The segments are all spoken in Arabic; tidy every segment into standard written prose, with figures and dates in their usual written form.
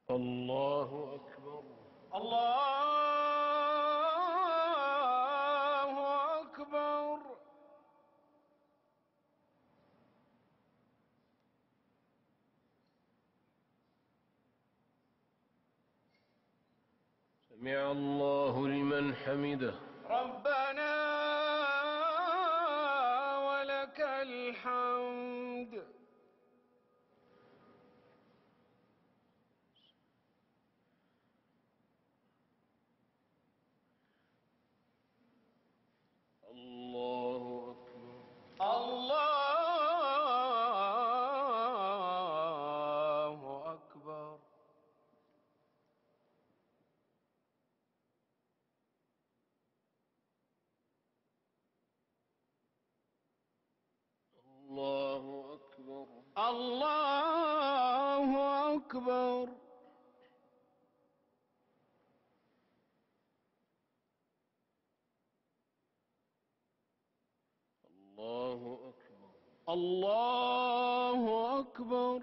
الله أكبر. الله أكبر. سمع الله لمن حمده. ربنا ولك الحمد. الله أكبر. الله أكبر. الله أكبر. الله أكبر. الله أكبر. الله أكبر.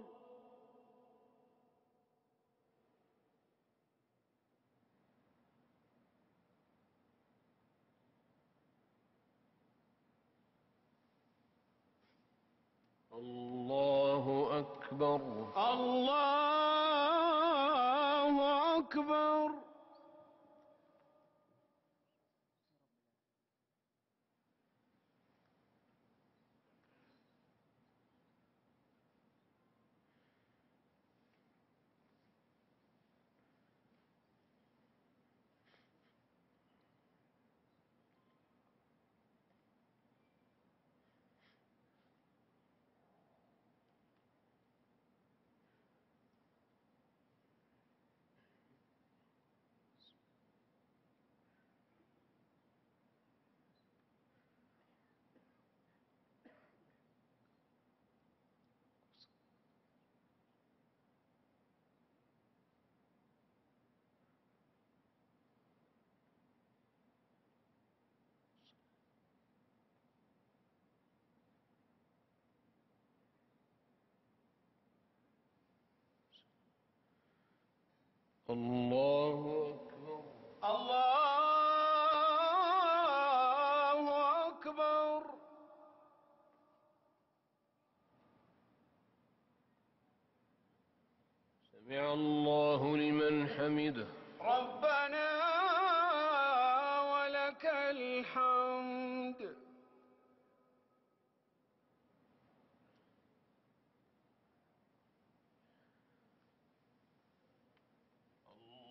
الله أكبر. الله أكبر. الله أكبر. الله أكبر. سمع الله لمن حمده. ربنا ولك الحمد.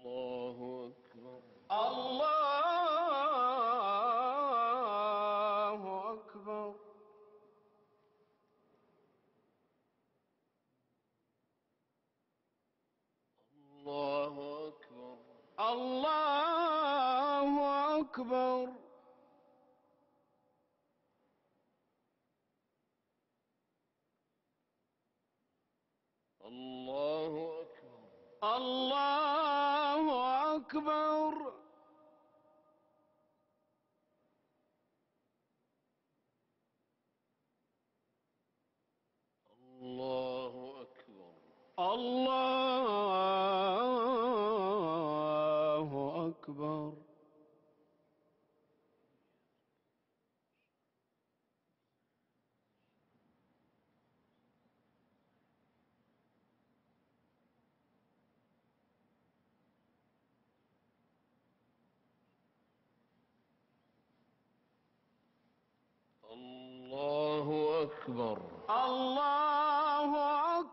الله أكبر. الله أكبر. الله أكبر. الله أكبر. الله أكبر. الله أكبر. الله أكبر. الله أكبر. الله أكبر. الله أكبر.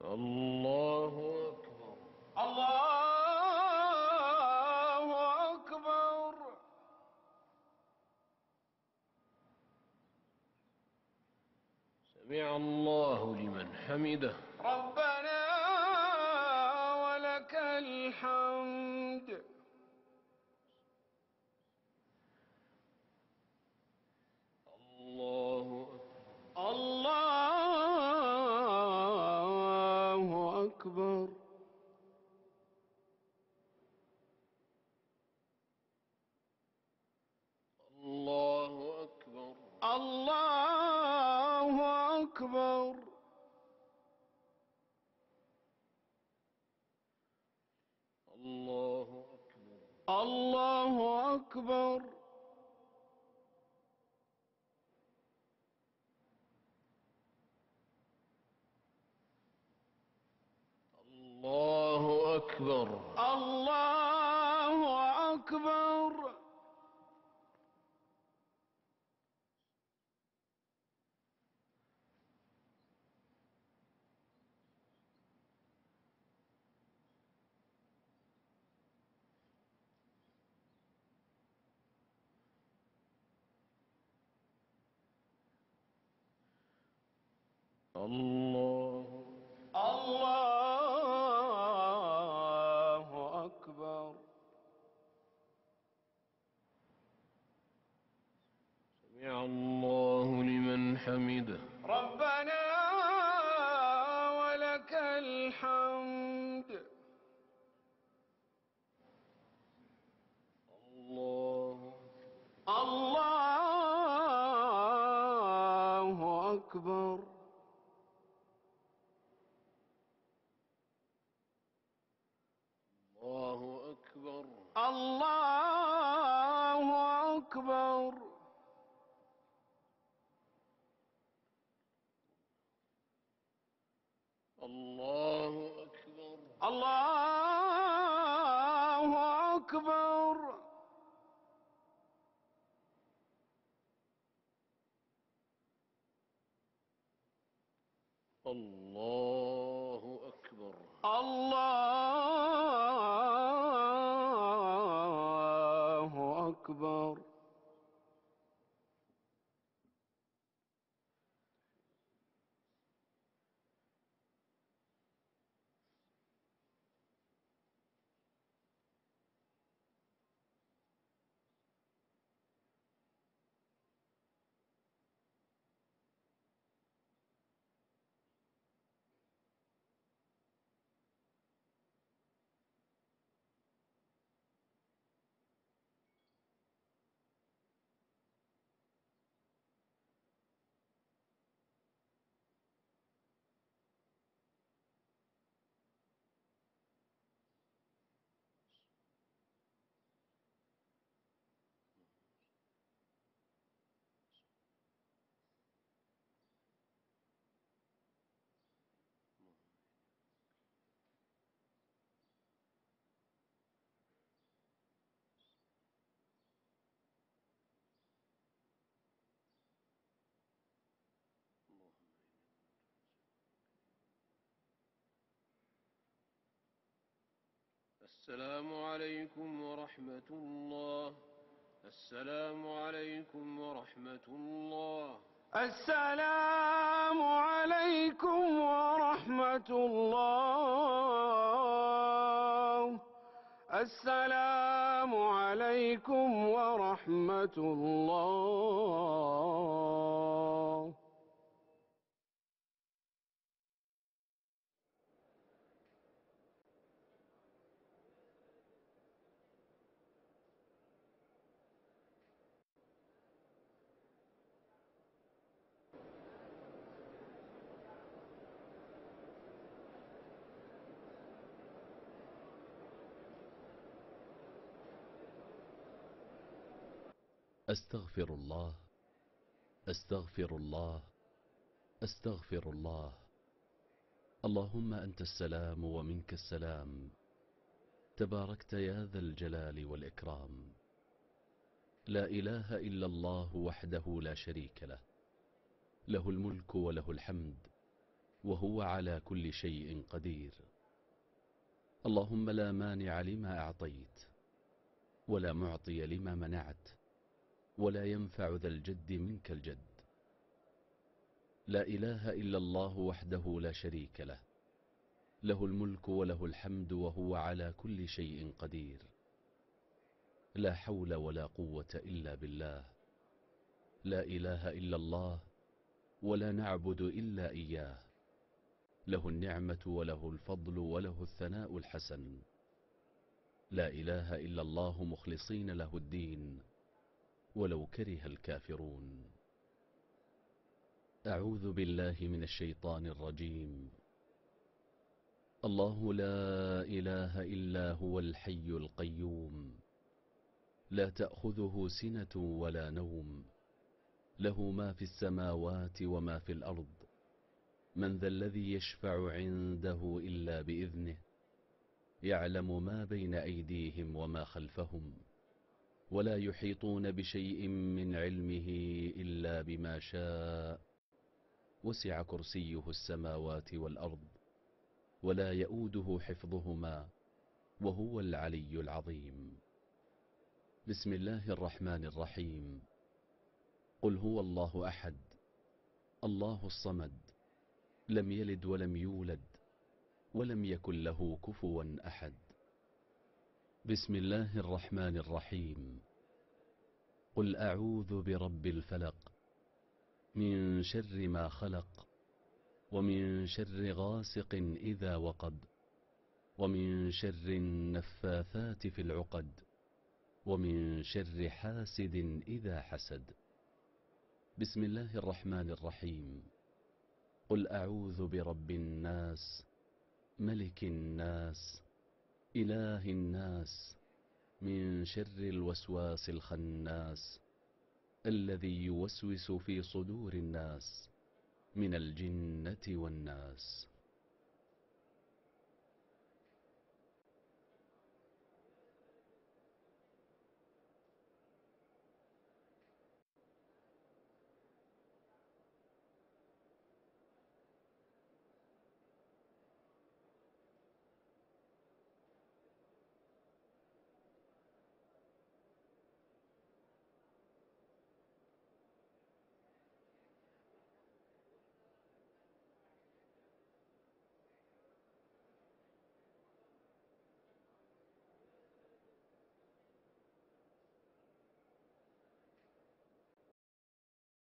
الله أكبر. الله أكبر. سمع الله لمن حمده. ربنا ولك الحمد. الله أكبر. الله أكبر. الله أكبر. الله أكبر. الله. الله أكبر. سمع الله لمن حمده. ربنا ولك الحمد. الله. الله أكبر. الله أكبر. الله أكبر. الله أكبر. الله أكبر. الله أكبر. الله أكبر. السلام عليكم ورحمة الله. السلام عليكم ورحمة الله. السلام عليكم ورحمة الله. السلام عليكم ورحمة الله. أستغفر الله. أستغفر الله. أستغفر الله. اللهم أنت السلام ومنك السلام، تباركت يا ذا الجلال والإكرام. لا إله إلا الله وحده لا شريك له، له الملك وله الحمد وهو على كل شيء قدير. اللهم لا مانع لما أعطيت، ولا معطي لما منعت، ولا ينفع ذا الجد منك الجد. لا إله إلا الله وحده لا شريك له، له الملك وله الحمد وهو على كل شيء قدير. لا حول ولا قوة إلا بالله. لا إله إلا الله ولا نعبد إلا إياه. له النعمة وله الفضل وله الثناء الحسن. لا إله إلا الله مخلصين له الدين ولو كره الكافرون. أعوذ بالله من الشيطان الرجيم. الله لا إله إلا هو الحي القيوم، لا تأخذه سنة ولا نوم، له ما في السماوات وما في الأرض. من ذا الذي يشفع عنده إلا بإذنه، يعلم ما بين أيديهم وما خلفهم، ولا يحيطون بشيء من علمه إلا بما شاء. وسع كرسيه السماوات والأرض، ولا يؤوده حفظهما، وهو العلي العظيم. بسم الله الرحمن الرحيم. قل هو الله أحد، الله الصمد، لم يلد ولم يولد، ولم يكن له كفوا أحد. بسم الله الرحمن الرحيم. قل أعوذ برب الفلق، من شر ما خلق، ومن شر غاسق إذا وقب، ومن شر النفاثات في العقد، ومن شر حاسد إذا حسد. بسم الله الرحمن الرحيم. قل أعوذ برب الناس، ملك الناس، إله الناس، من شر الوسواس الخناس، الذي يوسوس في صدور الناس من الجنة والناس.